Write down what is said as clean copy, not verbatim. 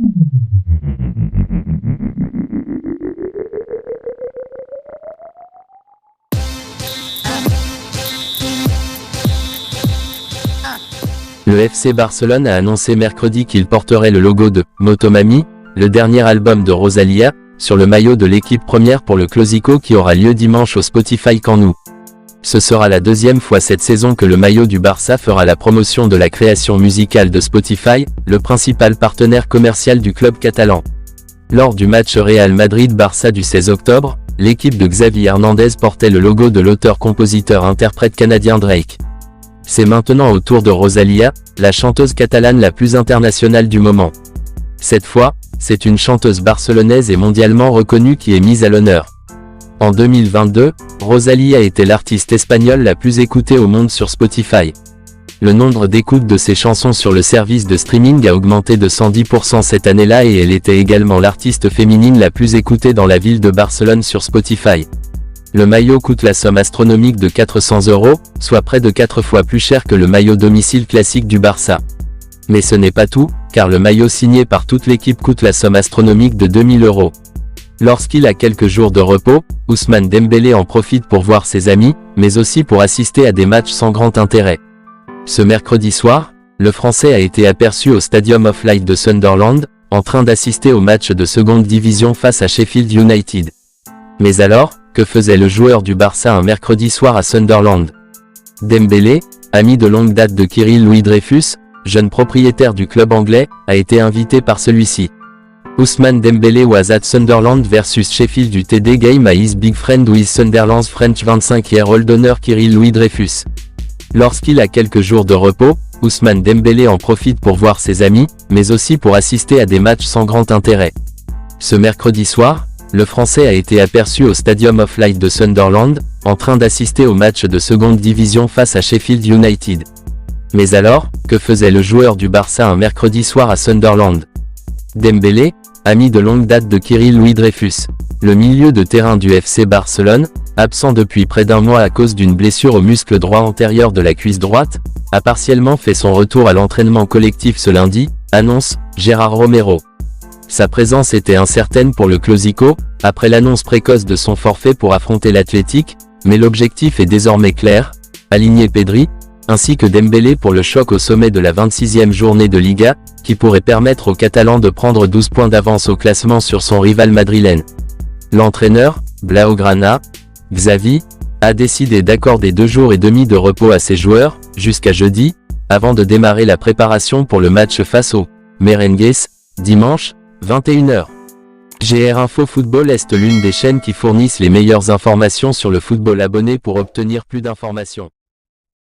Le FC Barcelone a annoncé mercredi qu'il porterait le logo de « Motomami », le dernier album de Rosalía, sur le maillot de l'équipe première pour le Clásico qui aura lieu dimanche au Spotify Camp Nou. Ce sera la deuxième fois cette saison que le maillot du Barça fera la promotion de la création musicale de Spotify, le principal partenaire commercial du club catalan. Lors du match Real Madrid-Barça du 16 octobre, l'équipe de Xavi Hernandez portait le logo de l'auteur-compositeur-interprète canadien Drake. C'est maintenant au tour de Rosalía, la chanteuse catalane la plus internationale du moment. Cette fois, c'est une chanteuse barcelonaise et mondialement reconnue qui est mise à l'honneur. En 2022, Rosalía était l'artiste espagnole la plus écoutée au monde sur Spotify. Le nombre d'écoutes de ses chansons sur le service de streaming a augmenté de 110% cette année-là et elle était également l'artiste féminine la plus écoutée dans la ville de Barcelone sur Spotify. Le maillot coûte la somme astronomique de 400 €, soit près de 4 fois plus cher que le maillot domicile classique du Barça. Mais ce n'est pas tout, car le maillot signé par toute l'équipe coûte la somme astronomique de 2000 €. Lorsqu'il a quelques jours de repos, Ousmane Dembélé en profite pour voir ses amis, mais aussi pour assister à des matchs sans grand intérêt. Ce mercredi soir, le Français a été aperçu au Stadium of Light de Sunderland, en train d'assister au match de seconde division face à Sheffield United. Mais alors, que faisait le joueur du Barça un mercredi soir à Sunderland? Dembélé, ami de longue date de Kyril Louis-Dreyfus, jeune propriétaire du club anglais, a été invité par celui-ci. Ousmane Dembélé was at Sunderland versus Sheffield UTD game is big friend with Sunderland's French 25-year-old owner Kyril Louis-Dreyfus. Lorsqu'il a quelques jours de repos, Ousmane Dembélé en profite pour voir ses amis, mais aussi pour assister à des matchs sans grand intérêt. Ce mercredi soir, le Français a été aperçu au Stadium of Light de Sunderland, en train d'assister au match de seconde division face à Sheffield United. Mais alors, que faisait le joueur du Barça un mercredi soir à Sunderland? Dembélé, ami de longue date de Kyril Louis-Dreyfus, le milieu de terrain du FC Barcelone, absent depuis près d'un mois à cause d'une blessure au muscle droit antérieur de la cuisse droite, a partiellement fait son retour à l'entraînement collectif ce lundi, annonce Gérard Romero. Sa présence était incertaine pour le Clásico, après l'annonce précoce de son forfait pour affronter l'Athletic, mais l'objectif est désormais clair, aligner Pedri, ainsi que Dembélé pour le choc au sommet de la 26e journée de Liga, qui pourrait permettre aux Catalans de prendre 12 points d'avance au classement sur son rival madrilène. L'entraîneur, Blaugrana, Xavi, a décidé d'accorder 2 jours et demi de repos à ses joueurs, jusqu'à jeudi, avant de démarrer la préparation pour le match face aux Merengues, dimanche, 21 h. GR Info Football est l'une des chaînes qui fournissent les meilleures informations sur le football. Abonnez pour obtenir plus d'informations.